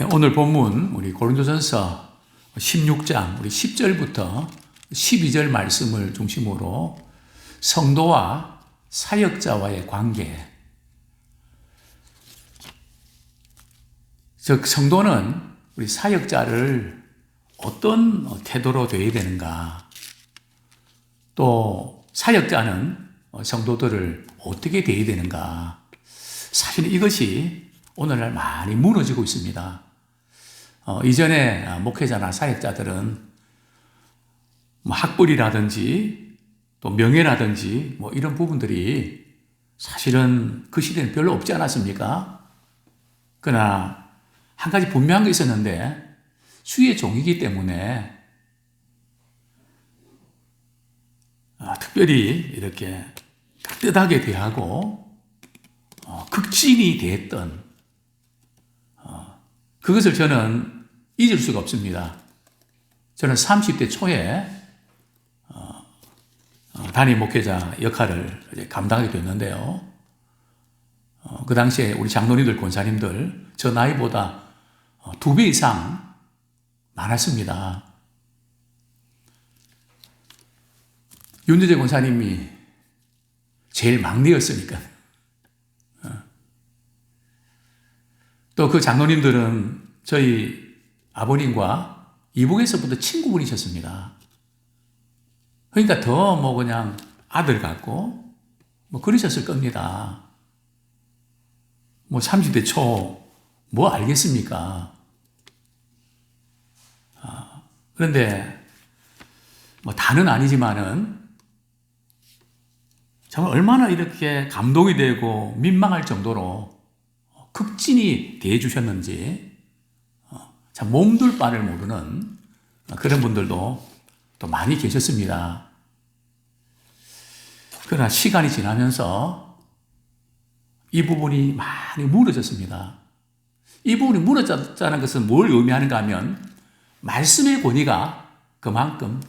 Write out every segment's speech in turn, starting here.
오늘 본문 우리 고린도전서 16장 우리 10절부터 12절 말씀을 중심으로 성도와 사역자와의 관계, 즉 성도는 우리 사역자를 어떤 태도로 대해야 되는가, 또 사역자는 성도들을 어떻게 대해야 되는가. 사실 이것이 오늘날 많이 무너지고 있습니다. 이전에 목회자나 사역자들은 학벌이라든지 또 명예라든지 이런 부분들이 사실은 그 시대는 별로 없지 않았습니까? 그러나 한 가지 분명한 게 있었는데, 주의 종이기 때문에 특별히 이렇게 따뜻하게 대하고 극진히 대했던, 그것을 저는 잊을 수가 없습니다. 저는 30대 초에 담임 목회자 역할을 감당하게 됐는데요. 그 당시에 우리 장로님들, 권사님들 저 나이보다 2배 이상 많았습니다. 윤여재 권사님이 제일 막내였으니까. 또 그 장로님들은 저희 아버님과 이북에서부터 친구분이셨습니다. 그러니까 더 그냥 아들 같고 그러셨을 겁니다. 30대 초 알겠습니까? 그런데 다는 아니지만은 정말 얼마나 이렇게 감동이 되고 민망할 정도로 극진히 대해주셨는지 참 몸둘 바를 모르는 그런 분들도 또 많이 계셨습니다. 그러나 시간이 지나면서 이 부분이 많이 무너졌습니다. 이 부분이 무너졌다는 것은 뭘 의미하는가 하면 말씀의 권위가 그만큼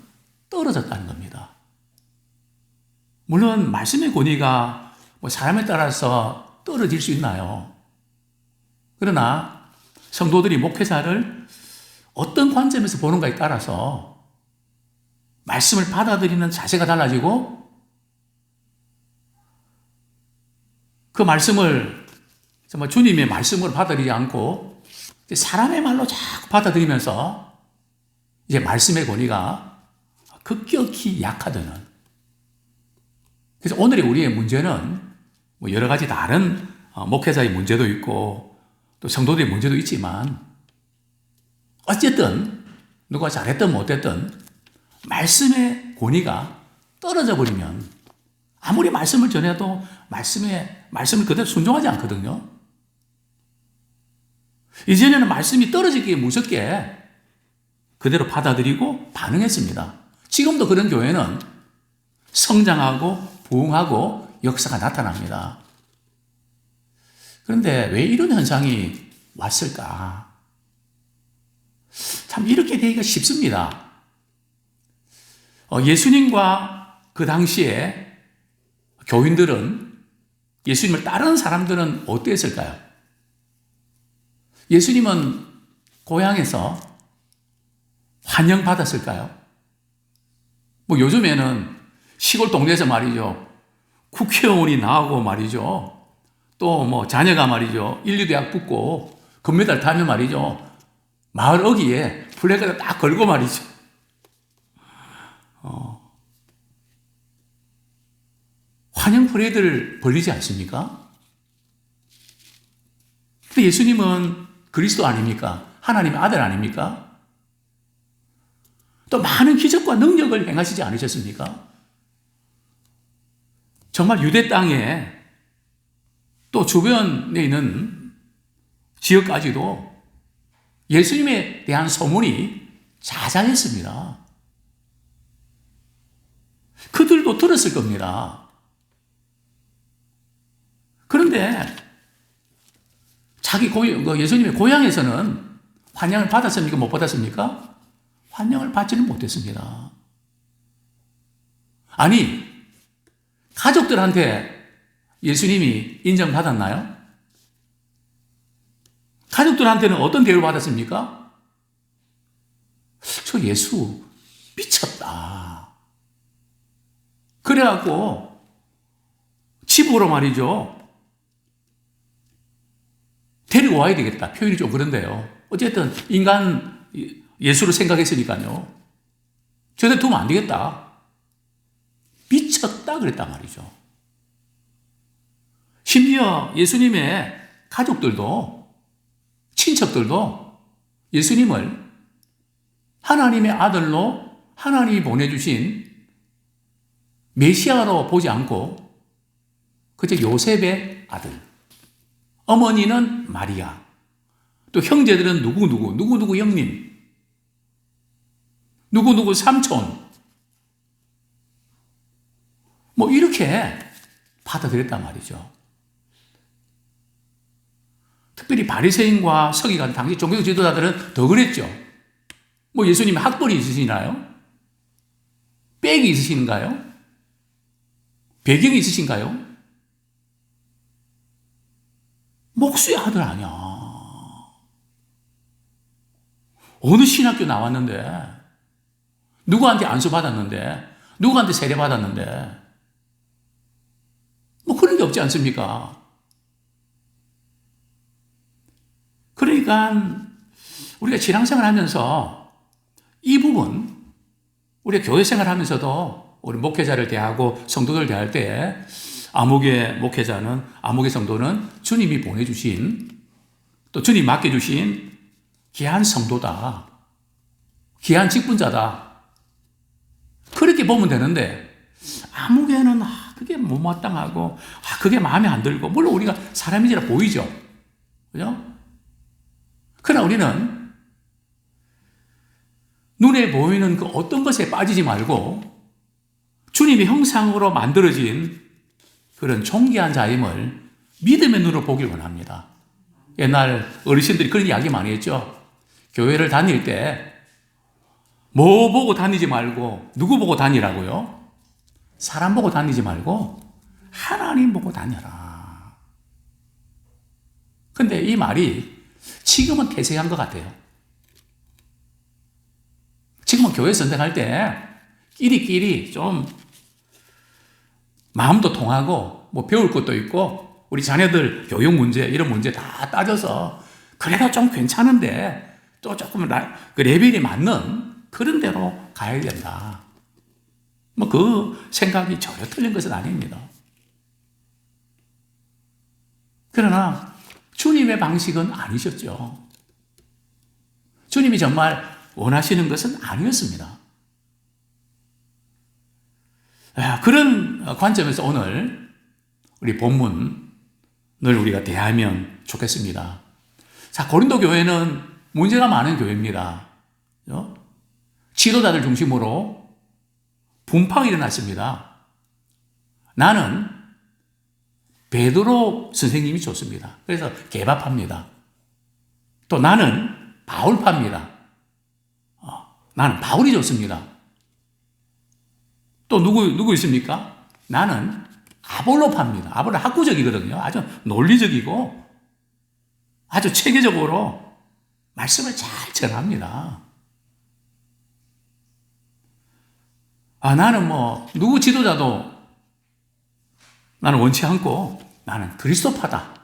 떨어졌다는 겁니다. 물론 말씀의 권위가 사람에 따라서 떨어질 수 있나요? 그러나 성도들이 목회자를 어떤 관점에서 보는가에 따라서 말씀을 받아들이는 자세가 달라지고, 그 말씀을 정말 주님의 말씀으로 받아들이지 않고 사람의 말로 자꾸 받아들이면서 이제 말씀의 권위가 급격히 약화되는. 그래서 오늘의 우리의 문제는 여러 가지 다른 목회자의 문제도 있고 또 성도들의 문제도 있지만, 어쨌든 누가 잘했든 못했든 말씀의 권위가 떨어져 버리면 아무리 말씀을 전해도 말씀을 그대로 순종하지 않거든요. 이전에는 말씀이 떨어지기에 무섭게 그대로 받아들이고 반응했습니다. 지금도 그런 교회는 성장하고 부흥하고 역사가 나타납니다. 그런데 왜 이런 현상이 왔을까? 참 이렇게 되기가 쉽습니다. 예수님과 그 당시에 교인들은, 예수님을 따르는 사람들은 어땠을까요? 예수님은 고향에서 환영받았을까요? 요즘에는 시골 동네에서 말이죠, 국회의원이 나오고 말이죠, 또 자녀가 말이죠, 인류대학 붙고 금메달 타면 말이죠, 마을 어귀에 플래카드 딱 걸고 말이죠. 환영 퍼레이드를 벌리지 않습니까? 근데 예수님은 그리스도 아닙니까? 하나님의 아들 아닙니까? 또 많은 기적과 능력을 행하시지 않으셨습니까? 정말 유대 땅에 또 주변에 있는 지역까지도 예수님에 대한 소문이 자자했습니다. 그들도 들었을 겁니다. 그런데 예수님의 고향에서는 환영을 받았습니까? 못 받았습니까? 환영을 받지는 못했습니다. 아니, 가족들한테 예수님이 인정받았나요? 가족들한테는 어떤 대우를 받았습니까? 저 예수 미쳤다. 그래갖고 집으로 말이죠. 데리고 와야 되겠다. 표현이 좀 그런데요. 어쨌든 인간 예수를 생각했으니까요. 저한테 두면 안 되겠다. 미쳤다 그랬단 말이죠. 심지어 예수님의 가족들도, 친척들도 예수님을 하나님의 아들로 하나님이 보내주신 메시아로 보지 않고 그저 요셉의 아들, 어머니는 마리아, 또 형제들은 누구누구 형님, 누구누구 삼촌, 뭐 이렇게 받아들였단 말이죠. 특별히 바리새인과 서기관, 당시 종교 지도자들은 더 그랬죠. 뭐 예수님 학벌이 있으시나요? 백이 있으신가요? 배경이 있으신가요? 목수의 아들 아니야. 어느 신학교 나왔는데, 누구한테 안수 받았는데, 누구한테 세례 받았는데, 뭐 그런 게 없지 않습니까? 그러니까 우리가 신앙생활 하면서 이 부분, 우리가 교회 생활하면서도 우리 목회자를 대하고 성도들 대할 때 암흑의 목회자는, 암흑의 성도는 주님이 보내주신, 또 주님 맡겨주신 귀한 성도다. 귀한 직분자다. 그렇게 보면 되는데, 암흑에는 그게 못마땅하고, 그게 마음에 안 들고, 물론 우리가 사람인지라 보이죠. 그죠? 그러나 우리는 눈에 보이는 그 어떤 것에 빠지지 말고, 주님의 형상으로 만들어진 그런 존귀한 자임을 믿음의 눈으로 보길 원합니다. 옛날 어르신들이 그런 이야기 많이 했죠. 교회를 다닐 때 뭐 보고 다니지 말고 누구 보고 다니라고요? 사람 보고 다니지 말고 하나님 보고 다녀라. 근데 이 말이 지금은 폐쇄한 것 같아요. 지금은 교회 선택할 때 끼리끼리 좀 마음도 통하고 뭐 배울 것도 있고 우리 자녀들 교육 문제 이런 문제 다 따져서 그래도 좀 괜찮은데 또 조금 그 레벨이 맞는 그런 데로 가야 된다. 뭐 그 생각이 전혀 틀린 것은 아닙니다. 그러나 주님의 방식은 아니셨죠. 주님이 정말 원하시는 것은 아니었습니다. 그런 관점에서 오늘 우리 본문을 우리가 대하면 좋겠습니다. 자, 고린도 교회는 문제가 많은 교회입니다. 지도자들 중심으로 분파가 일어났습니다. 나는 베드로 선생님이 좋습니다. 그래서 개밥합니다. 또 나는 바울파입니다. 나는 바울이 좋습니다. 또 누구 있습니까? 나는 아볼로파입니다. 아볼로 학구적이거든요. 아주 논리적이고 아주 체계적으로 말씀을 잘 전합니다. 나는 뭐 누구 지도자도 나는 원치 않고 나는 그리스도파다.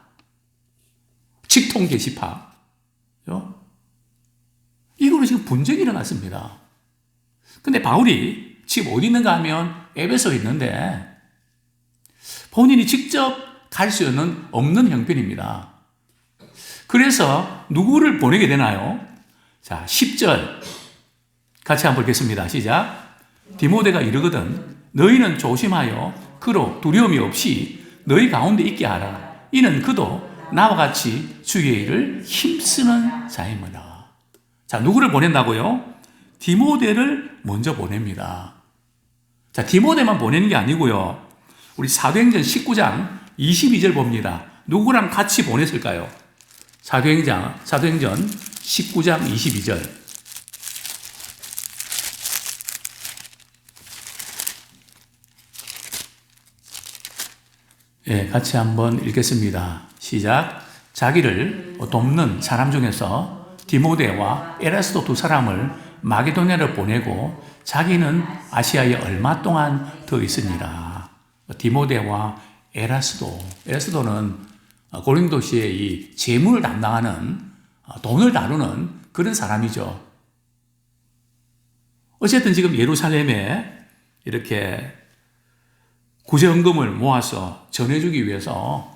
직통 계시파. 이거로 지금 분쟁이 일어났습니다. 근데 바울이 지금 어디 있는가 하면 에베소에 있는데 본인이 직접 갈 수 없는 형편입니다. 그래서 누구를 보내게 되나요? 자, 10절 같이 한번 보겠습니다. 시작. 디모데가 이르거든 너희는 조심하여 그로 두려움이 없이 너희 가운데 있게 하라. 이는 그도 나와 같이 주의 일을 힘쓰는 자이므라. 자, 누구를 보낸다고요? 디모데를 먼저 보냅니다. 자, 디모데만 보내는 게 아니고요. 우리 사도행전 19장 22절 봅니다. 누구랑 같이 보냈을까요? 사도행전 19장 22절. 같이 한번 읽겠습니다. 시작. 자기를 돕는 사람 중에서 디모데와 에라스도 두 사람을 마게도냐로 보내고 자기는 아시아에 얼마 동안 더 있으니라. 디모데와 에라스도는 고린도시의 이 재물을 담당하는 돈을 다루는 그런 사람이죠. 어쨌든 지금 예루살렘에 이렇게 구제헌금을 모아서 전해주기 위해서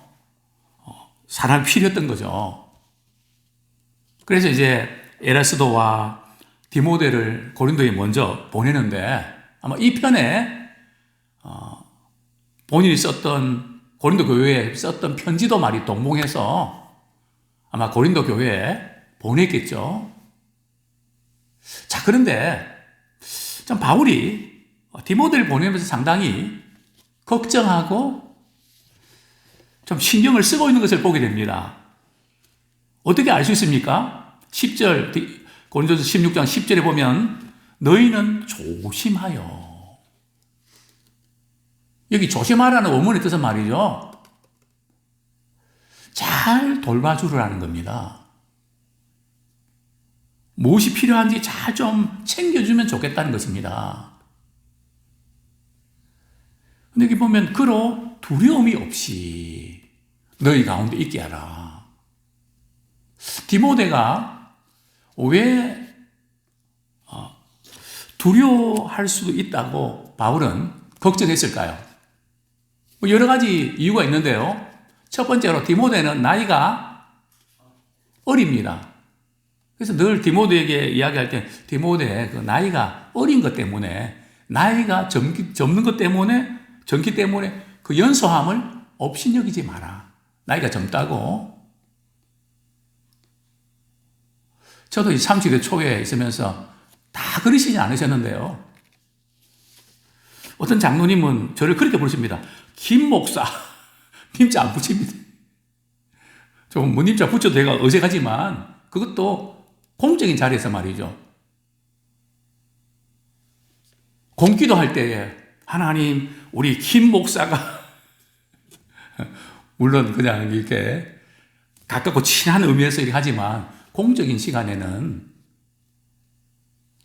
사람이 필요했던 거죠. 그래서 이제 에라스도와 디모데를 고린도에 먼저 보내는데 아마 이 편에 본인이 썼던 고린도 교회에 썼던 편지도 말이 동봉해서 아마 고린도 교회에 보냈겠죠. 자, 그런데 참 바울이 디모데를 보내면서 상당히 걱정하고 좀 신경을 쓰고 있는 것을 보게 됩니다. 어떻게 알 수 있습니까? 10절, 고린도서 16장 10절에 보면 너희는 조심하여. 여기 조심하라는 원문의 뜻은 말이죠. 잘 돌봐주라는 겁니다. 무엇이 필요한지 잘 좀 챙겨주면 좋겠다는 것입니다. 근데 여기 보면 그로 두려움이 없이 너희 가운데 있게 하라. 디모데가 왜 두려워할 수도 있다고 바울은 걱정했을까요? 여러 가지 이유가 있는데요. 첫 번째로 디모데는 나이가 어립니다. 그래서 늘 디모데에게 이야기할 때 디모데 그 나이가 어린 것 때문에 나이가 젊는 것 때문에 젊기 때문에 그 연소함을 업신여기지 마라. 나이가 젊다고. 저도 30대 초에 있으면서 다 그러시지 않으셨는데요. 어떤 장로님은 저를 그렇게 부르십니다. 김 목사. 님자 안 붙입니다. 좀 님자 붙여도 제가 어색하지만 그것도 공적인 자리에서 말이죠. 공기도 할 때에 하나님 우리 김 목사가 물론 그냥 이렇게 가깝고 친한 의미에서 이렇게 하지만 공적인 시간에는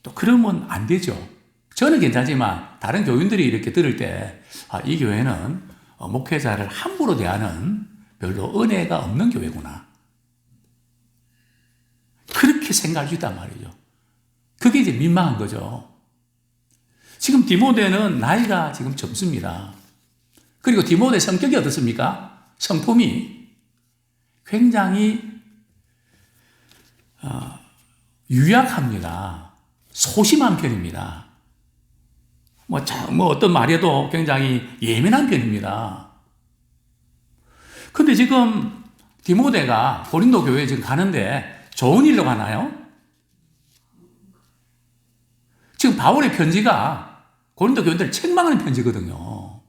또 그러면 안 되죠. 저는 괜찮지만 다른 교인들이 이렇게 들을 때 이 교회는 목회자를 함부로 대하는 별로 은혜가 없는 교회구나. 그렇게 생각할 수 있단 말이죠. 그게 이제 민망한 거죠. 지금 디모데는 나이가 지금 젊습니다. 그리고 디모데 성격이 어떻습니까? 성품이 굉장히 유약합니다. 소심한 편입니다. 뭐 어떤 말에도 굉장히 예민한 편입니다. 근데 지금 디모데가 고린도 교회에 지금 가는데 좋은 일로 가나요? 지금 바울의 편지가 고린도 교인들을 책망하는 편지거든요.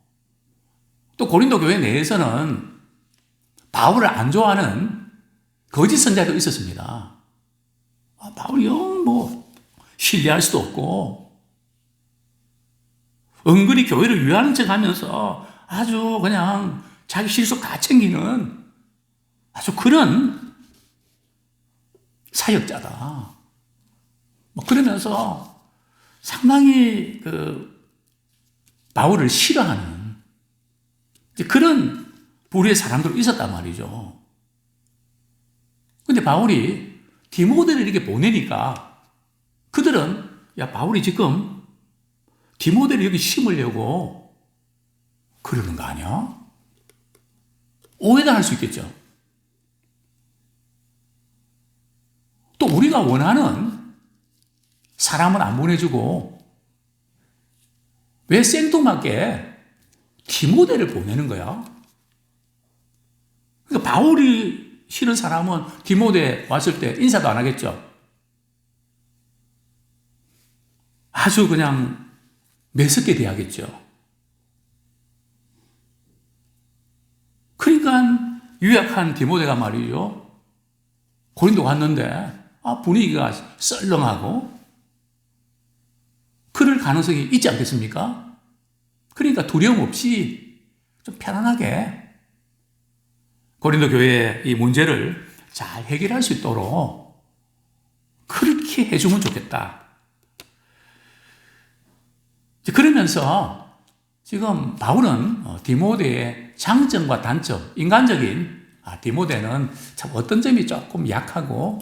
또 고린도 교회 내에서는 바울을 안 좋아하는 거짓 선자도 있었습니다. 바울이 뭐 신뢰할 수도 없고 은근히 교회를 위하는 척 하면서 아주 그냥 자기 실속 다 챙기는 아주 그런 사역자다. 뭐 그러면서 상당히 바울을 싫어하는 그런 부류의 사람들이 있었단 말이죠. 근데 바울이 디모데를 이렇게 보내니까 그들은 야, 바울이 지금 디모데를 여기 심으려고 그러는 거 아니야? 오해가 할 수 있겠죠. 또 우리가 원하는 사람은 안 보내주고 왜 생뚱맞게 디모데를 보내는 거야? 그러니까 바울이 싫은 사람은 디모데 왔을 때 인사도 안 하겠죠. 아주 그냥 매섭게 대하겠죠. 그러니까 유약한 디모데가 말이죠. 고린도 갔는데 분위기가 썰렁하고 그럴 가능성이 있지 않겠습니까? 그러니까 두려움 없이 좀 편안하게 고린도 교회의 이 문제를 잘 해결할 수 있도록 그렇게 해주면 좋겠다. 그러면서 지금 바울은 디모데의 장점과 단점, 인간적인 디모데는 참 어떤 점이 조금 약하고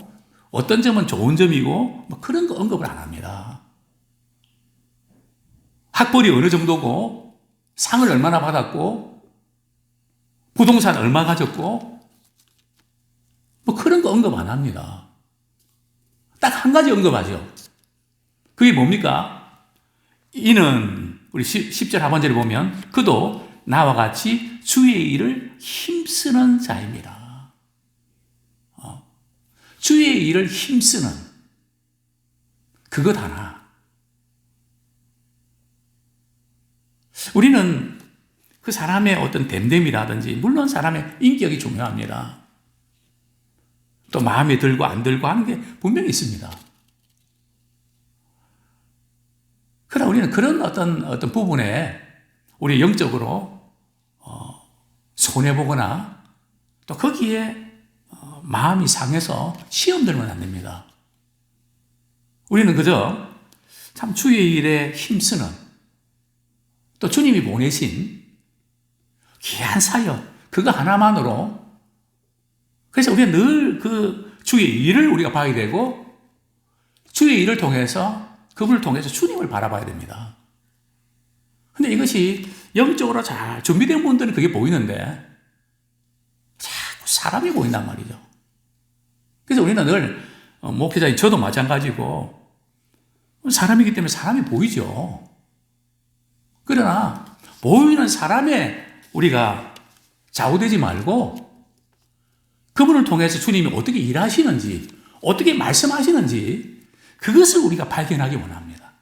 어떤 점은 좋은 점이고 뭐 그런 거 언급을 안 합니다. 학벌이 어느 정도고 상을 얼마나 받았고 부동산 얼마 가졌고 뭐 그런 거 언급 안 합니다. 딱 한 가지 언급하죠. 그게 뭡니까? 이는 우리 10절 하반절에 보면 그도 나와 같이 주의 일을 힘쓰는 자입니다. 주의 일을 힘쓰는 그것 하나. 우리는 그 사람의 어떤 됨됨이라든지 물론 사람의 인격이 중요합니다. 또 마음에 들고 안 들고 하는 게 분명히 있습니다. 그러나 우리는 그런 어떤 부분에 우리 영적으로 손해보거나 또 거기에 마음이 상해서 시험 들면 안 됩니다. 우리는 그저 참 주의 일에 힘쓰는 또 주님이 보내신 귀한 사역 그거 하나만으로 그래서 우리가 늘 그 주의 일을 우리가 봐야 되고 주의 일을 통해서 그분을 통해서 주님을 바라봐야 됩니다. 근데 이것이 영적으로 잘 준비된 분들은 그게 보이는데 자꾸 사람이 보인단 말이죠. 그래서 우리는 늘 목회자인 저도 마찬가지고 사람이기 때문에 사람이 보이죠. 그러나 보이는 사람에 우리가 좌우되지 말고 그분을 통해서 주님이 어떻게 일하시는지 어떻게 말씀하시는지 그것을 우리가 발견하기 원합니다.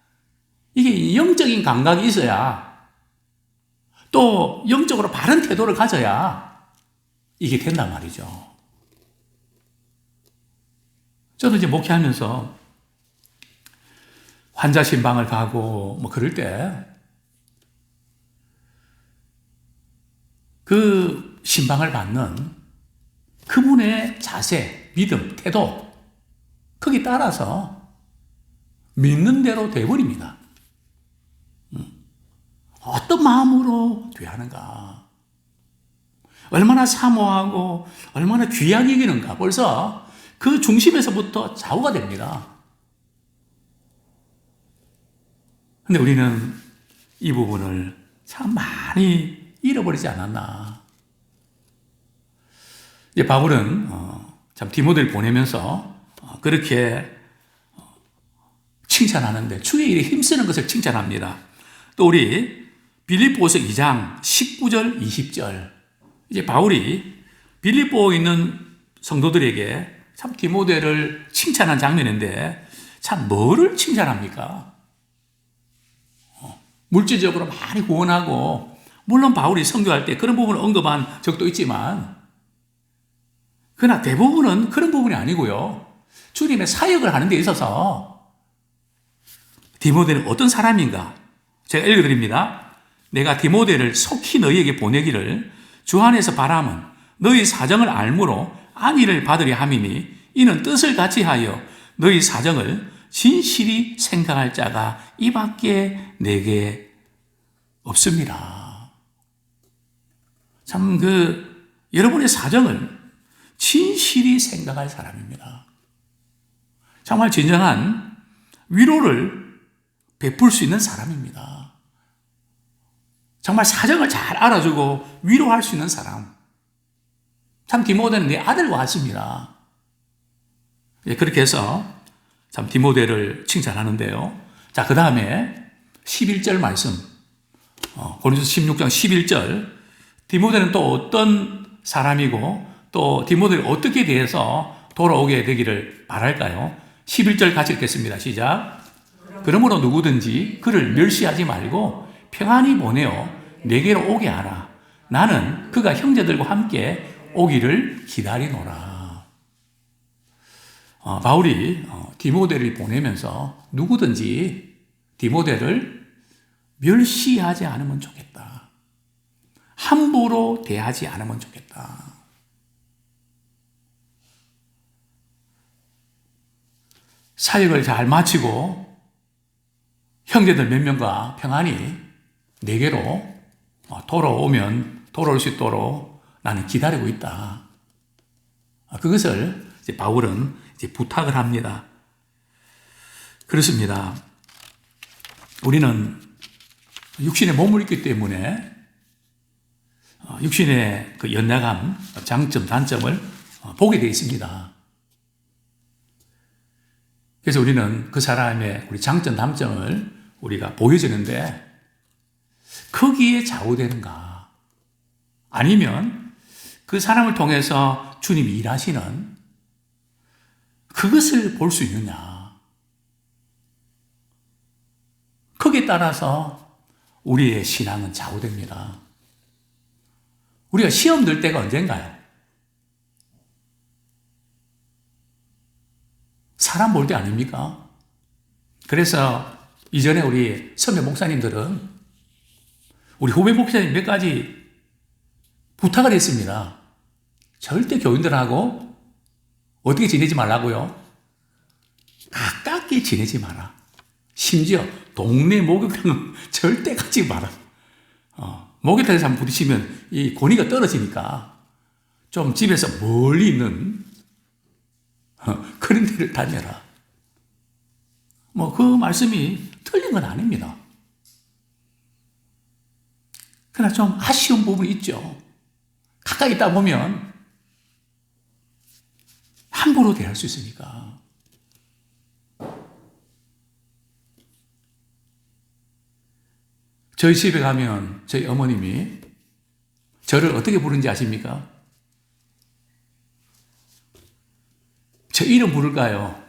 이게 영적인 감각이 있어야 또 영적으로 바른 태도를 가져야 이게 된단 말이죠. 저도 이제 목회하면서 환자 신방을 가고 뭐 그럴 때 그 신방을 받는 그분의 자세, 믿음, 태도 거기 따라서 믿는 대로 돼버립니다. 어떤 마음으로 대하는가 얼마나 사모하고 얼마나 귀하게 여기는가 벌써 그 중심에서부터 좌우가 됩니다. 근데 우리는 이 부분을 참 많이 잃어버리지 않았나. 이제 바울은 참 디모데를 보내면서 그렇게 칭찬하는데 주의 일에 힘쓰는 것을 칭찬합니다. 또 우리 빌립보서 2장 19절 20절 이제 바울이 빌립보에 있는 성도들에게 참 디모데를 칭찬한 장면인데 참 뭐를 칭찬합니까? 물질적으로 많이 구원하고 물론 바울이 선교할 때 그런 부분을 언급한 적도 있지만 그러나 대부분은 그런 부분이 아니고요. 주님의 사역을 하는 데 있어서 디모데는 어떤 사람인가? 제가 읽어드립니다. 내가 디모데를 속히 너희에게 보내기를 주 안에서 바람은 너희 사정을 알므로 안위를 받으려 함이니 이는 뜻을 같이 하여 너희 사정을 진실히 생각할 자가 이밖에 내게 없습니다. 참 여러분의 사정을 진실히 생각할 사람입니다. 정말 진정한 위로를 베풀 수 있는 사람입니다. 정말 사정을 잘 알아주고 위로할 수 있는 사람. 참 디모데는 내 아들과 같습니다. 그렇게 해서 참 디모데를 칭찬하는데요. 자, 그 다음에 11절 말씀. 고린도서 16장 11절. 디모데는 또 어떤 사람이고 또 디모데를 어떻게 대해서 돌아오게 되기를 바랄까요? 11절 같이 읽겠습니다. 시작. 그러므로 누구든지 그를 멸시하지 말고 평안히 보내어 내게로 오게 하라. 나는 그가 형제들과 함께 오기를 기다리노라. 바울이 디모데를 보내면서 누구든지 디모데를 멸시하지 않으면 좋겠다. 함부로 대하지 않으면 좋겠다. 사역을 잘 마치고 형제들 몇 명과 평안히 내게로 돌아올 수 있도록 나는 기다리고 있다. 그것을 이제 바울은 이제 부탁을 합니다. 그렇습니다. 우리는 육신의 몸을 있기 때문에 육신의 그 연약함, 장점, 단점을 보게 되어 있습니다. 그래서 우리는 그 사람의 우리 장점, 단점을 우리가 보여주는데 거기에 좌우되는가? 아니면 그 사람을 통해서 주님이 일하시는 그것을 볼 수 있느냐? 거기에 따라서 우리의 신앙은 좌우됩니다. 우리가 시험 들 때가 언젠가요? 사람 볼 때 아닙니까? 그래서 이전에 우리 선배 목사님들은 우리 후배 목사님 몇 가지 부탁을 했습니다. 절대 교인들하고 어떻게 지내지 말라고요? 가깝게 지내지 마라. 심지어 동네 목욕탕은 절대 가지 마라. 목욕탕에서 한번 부딪히면 이 권위가 떨어지니까 좀 집에서 멀리 있는 그런 데를 다녀라. 그 말씀이 틀린 건 아닙니다. 그러나 좀 아쉬운 부분이 있죠. 가까이 있다 보면 함부로 대할 수 있으니까. 저희 집에 가면 저희 어머님이 저를 어떻게 부르는지 아십니까? 제 이름 부를까요?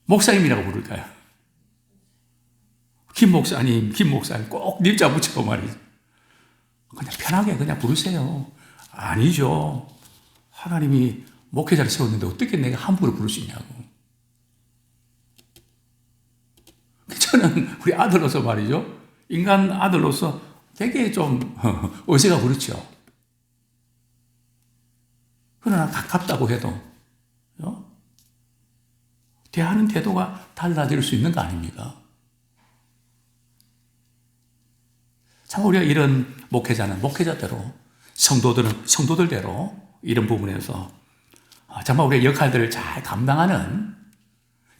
목사님이라고 부를까요? 김 목사님 꼭 님자 붙이고 말이죠. 그냥 편하게 그냥 부르세요. 아니죠. 하나님이 목회자를 세웠는데 어떻게 내가 함부로 부를 수 있냐고. 저는 우리 아들로서 말이죠. 인간 아들로서 되게 좀 어색하고 그렇죠. 그러나 가깝다고 해도 대하는 태도가 달라질 수 있는 거 아닙니까? 참 우리가 이런 목회자는 목회자대로, 성도들은 성도들대로 이런 부분에서 정말 우리의 역할들을 잘 감당하는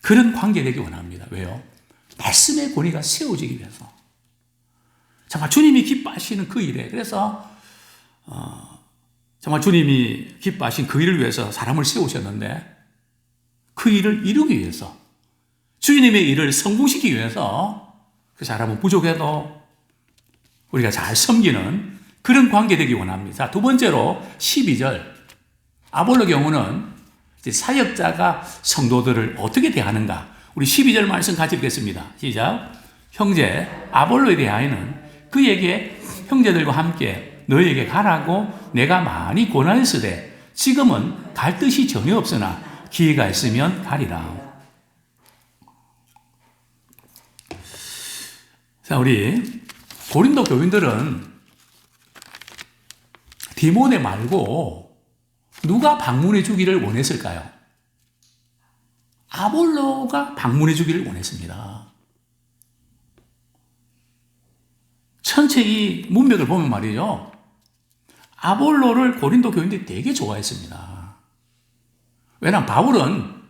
그런 관계 되기 원합니다. 왜요? 말씀의 권위가 세워지기 위해서. 정말 주님이 기뻐하시는 그 일에, 그래서 정말 주님이 기뻐하신 그 일을 위해서 사람을 세우셨는데 그 일을 이루기 위해서, 주님의 일을 성공시키기 위해서 그 사람은 부족해도 우리가 잘 섬기는 그런 관계 되기 원합니다. 자, 두 번째로 12절. 아볼로 경우는 이제 사역자가 성도들을 어떻게 대하는가. 우리 12절 말씀 같이 읽겠습니다. 시작. 형제 아볼로에 대하여는 그에게 형제들과 함께 너에게 가라고 내가 많이 권하였으되 지금은 갈 뜻이 전혀 없으나 기회가 있으면 가리라. 자, 우리 고린도 교인들은 디모데 말고 누가 방문해 주기를 원했을까요? 아볼로가 방문해 주기를 원했습니다. 전체 이 문맥을 보면 말이죠. 아볼로를 고린도 교인들이 되게 좋아했습니다. 왜냐하면 바울은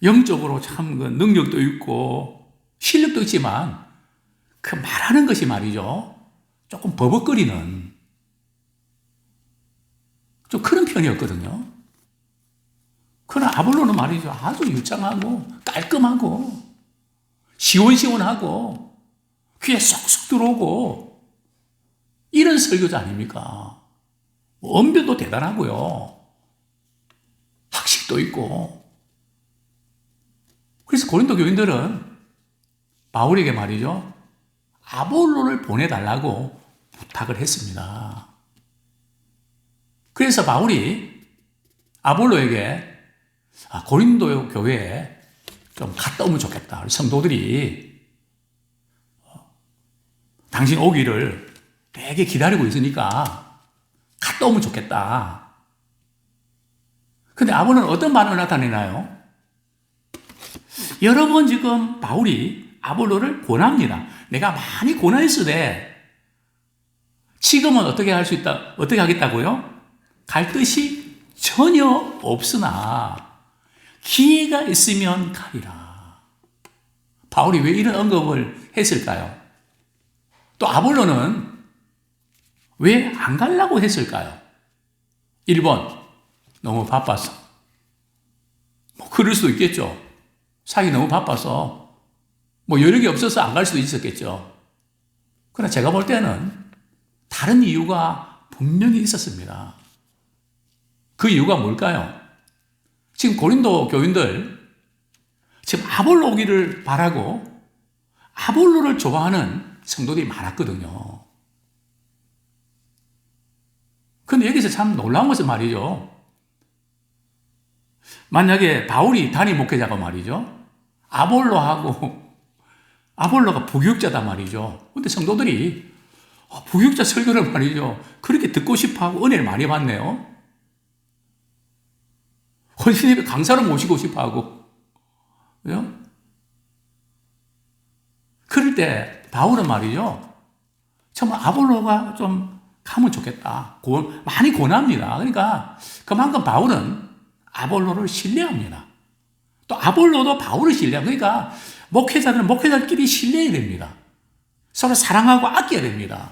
영적으로 참 그 능력도 있고 실력도 있지만 그 말하는 것이 말이죠. 조금 버벅거리는 좀 그런 편이었거든요. 그러나 아볼로는 말이죠. 아주 유창하고 깔끔하고 시원시원하고 귀에 쏙쏙 들어오고 이런 설교자 아닙니까? 언변도 대단하고요. 학식도 있고. 그래서 고린도 교인들은 바울에게 말이죠. 아볼로를 보내달라고 부탁을 했습니다. 그래서 바울이 아볼로에게 고린도 교회에 좀 갔다 오면 좋겠다. 우리 성도들이 당신 오기를 되게 기다리고 있으니까 갔다 오면 좋겠다. 근데 아볼로는 어떤 반응을 나타내나요? 여러 번 지금 바울이 아볼로를 권합니다. 내가 많이 권하였을 때 지금은 어떻게 할 수 있다, 어떻게 하겠다고요? 갈 뜻이 전혀 없으나 기회가 있으면 가리라. 바울이 왜 이런 언급을 했을까요? 또 아볼로는 왜 안 가려고 했을까요? 1번, 너무 바빠서. 뭐 그럴 수도 있겠죠. 사기 너무 바빠서 뭐 여력이 없어서 안 갈 수도 있었겠죠. 그러나 제가 볼 때는 다른 이유가 분명히 있었습니다. 그 이유가 뭘까요? 지금 고린도 교인들 지금 아볼로 오기를 바라고 아볼로를 좋아하는 성도들이 많았거든요. 근데 여기서 참 놀라운 것은 말이죠. 만약에 바울이 단임 목회자가 말이죠. 아볼로가 부교육자다 말이죠. 근데 성도들이 부교육자 설교를 말이죠. 그렇게 듣고 싶어 하고 은혜를 많이 받네요. 헌신입에 강사로 모시고 싶어 하고. 그죠? 그럴 때 바울은 말이죠. 정말 아볼로가 좀 가면 좋겠다. 많이 권합니다. 그러니까 그만큼 바울은 아볼로를 신뢰합니다. 또 아볼로도 바울을 신뢰합니다. 그러니까 목회자들은 목회자들끼리 신뢰해야 됩니다. 서로 사랑하고 아껴야 됩니다.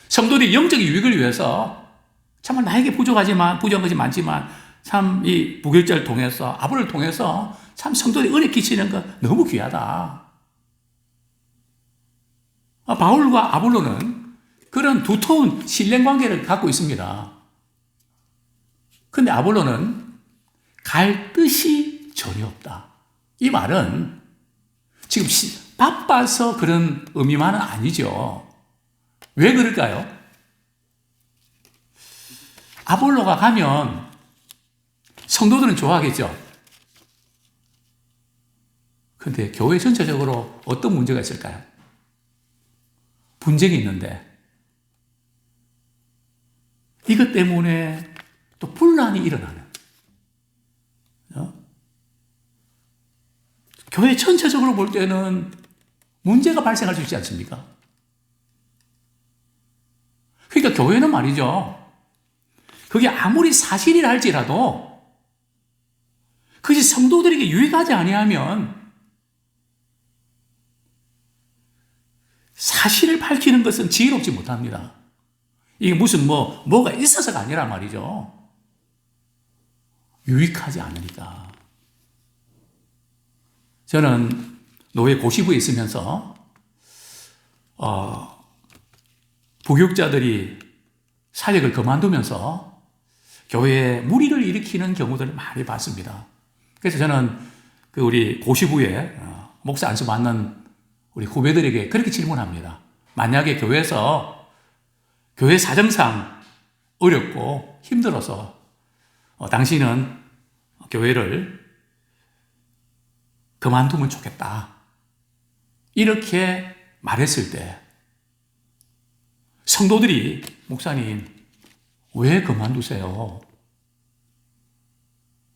성도들이 영적 유익을 위해서 정말 나에게 부족한 것이 많지만 참 이 부교육자를 통해서 아볼로를 통해서 참 성도들이 은혜 끼치는 거 너무 귀하다. 바울과 아볼로는 그런 두터운 신뢰 관계를 갖고 있습니다. 그런데 아볼로는 갈 뜻이 전혀 없다. 이 말은 지금 바빠서 그런 의미만은 아니죠. 왜 그럴까요? 아볼로가 가면 성도들은 좋아하겠죠. 그런데 교회 전체적으로 어떤 문제가 있을까요? 분쟁이 있는데 이것 때문에 또 분란이 일어나는 교회 전체적으로 볼 때는 문제가 발생할 수 있지 않습니까? 그러니까 교회는 말이죠. 그게 아무리 사실이라 할지라도 그것이 성도들에게 유익하지 아니하면 사실을 밝히는 것은 지혜롭지 못합니다. 이게 무슨 뭐가 있어서가 아니라 말이죠. 유익하지 않으니까. 저는 노예 고시부에 있으면서 부교육자들이 사역을 그만두면서 교회에 무리를 일으키는 경우들을 많이 봤습니다. 그래서 저는 우리 고시부에 목사 안수 받는 우리 후배들에게 그렇게 질문합니다. 만약에 교회에서 교회 사정상 어렵고 힘들어서 당신은 교회를 그만두면 좋겠다. 이렇게 말했을 때 성도들이 목사님 왜 그만두세요?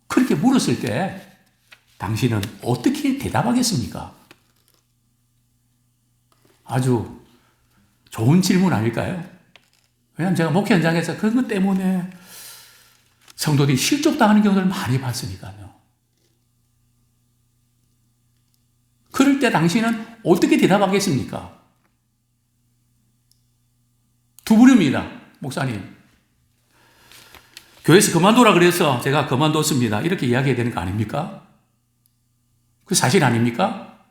그렇게 물었을 때 당신은 어떻게 대답하겠습니까? 아주 좋은 질문 아닐까요? 왜냐하면 제가 목회 현장에서 그런 것 때문에 성도들이 실족당하는 경우를 많이 봤으니까요. 그럴 때 당신은 어떻게 대답하겠습니까? 두 부류입니다. 목사님. 교회에서 그만두라 그래서 제가 그만뒀습니다. 이렇게 이야기해야 되는 거 아닙니까? 그 사실 아닙니까?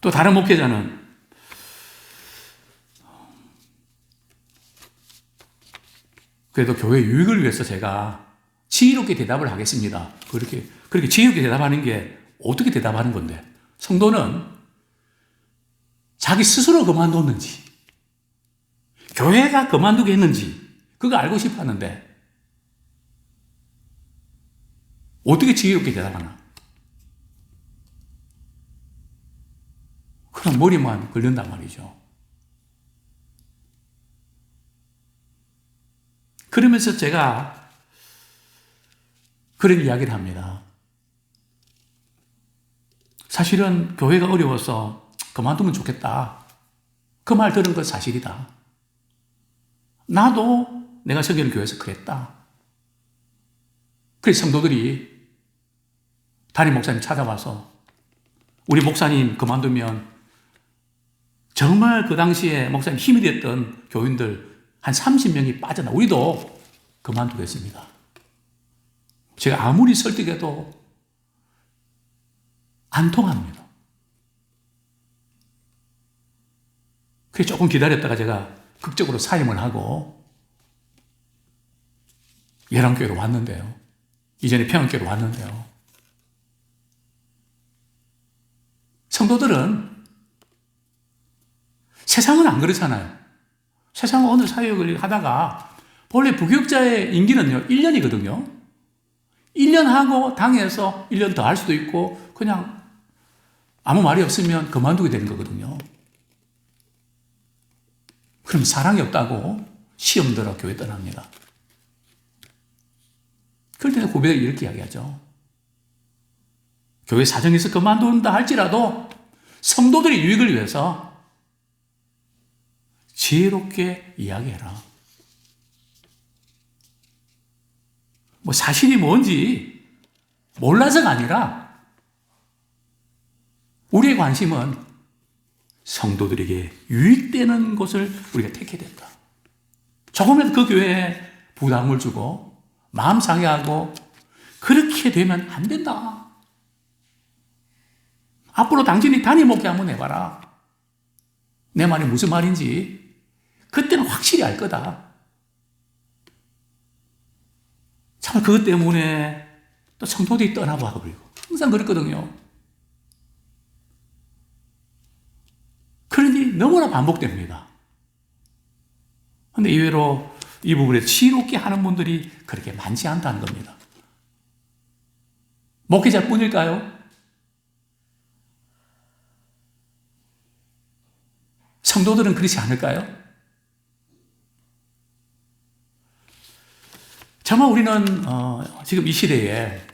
또 다른 목회자는 그래도 교회 유익을 위해서 제가 지혜롭게 대답을 하겠습니다. 그렇게 지혜롭게 대답하는 게 어떻게 대답하는 건데? 성도는 자기 스스로 그만뒀는지, 교회가 그만두게 했는지, 그거 알고 싶어 하는데, 어떻게 지혜롭게 대답하나? 그럼 머리만 걸린단 말이죠. 그러면서 제가 그런 이야기를 합니다. 사실은 교회가 어려워서 그만두면 좋겠다. 그 말 들은 건 사실이다. 나도 내가 섬기는 교회에서 그랬다. 그래서 성도들이 담임 목사님 찾아와서 우리 목사님 그만두면 정말 그 당시에 목사님 힘이 됐던 교인들 한 30명이 빠져나 우리도 그만두겠습니다. 제가 아무리 설득해도 안 통합니다. 그래서 조금 기다렸다가 제가 극적으로 사임을 하고 예랑교회로 왔는데요. 이전에 평안교회로 왔는데요. 성도들은 세상은 안 그렇잖아요. 세상은 오늘 사역을 하다가 본래 부교육자의 임기는요, 1년이거든요. 1년 하고 당에서 1년 더 할 수도 있고 그냥 아무 말이 없으면 그만두게 되는 거거든요. 그럼 사랑이 없다고 시험 들어 교회 떠납니다. 그럴 때는 후배들이 이렇게 이야기하죠. 교회 사정에서 그만둔다 할지라도 성도들의 유익을 위해서 지혜롭게 이야기해라. 뭐 사실이 뭔지 몰라서가 아니라 우리의 관심은 성도들에게 유익되는 것을 우리가 택해야 된다. 조금이라도 그 교회에 부담을 주고 마음 상해하고 그렇게 되면 안 된다. 앞으로 당신이 담임 목회 한번 해봐라. 내 말이 무슨 말인지 그때는 확실히 알 거다. 참 그것 때문에 또 성도들이 떠나고 그리고 항상 그랬거든요. 그런 일이 너무나 반복됩니다. 그런데 의외로 이 부분에 지혜롭게 하는 분들이 그렇게 많지 않다는 겁니다. 목회자뿐일까요? 성도들은 그렇지 않을까요? 정말 우리는 지금 이 시대에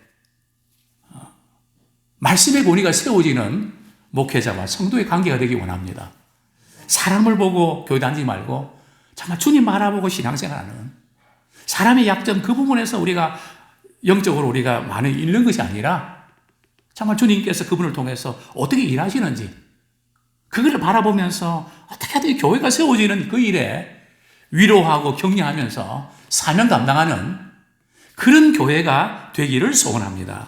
말씀의 권위가 세워지는 목회자와 성도의 관계가 되기 원합니다. 사람을 보고 교회 다니지 말고 정말 주님 바라보고 신앙생활하는 사람의 약점 그 부분에서 우리가 영적으로 우리가 많이 잃는 것이 아니라 정말 주님께서 그분을 통해서 어떻게 일하시는지 그거를 바라보면서 어떻게 하든 교회가 세워지는 그 일에 위로하고 격려하면서 사명 감당하는 그런 교회가 되기를 소원합니다.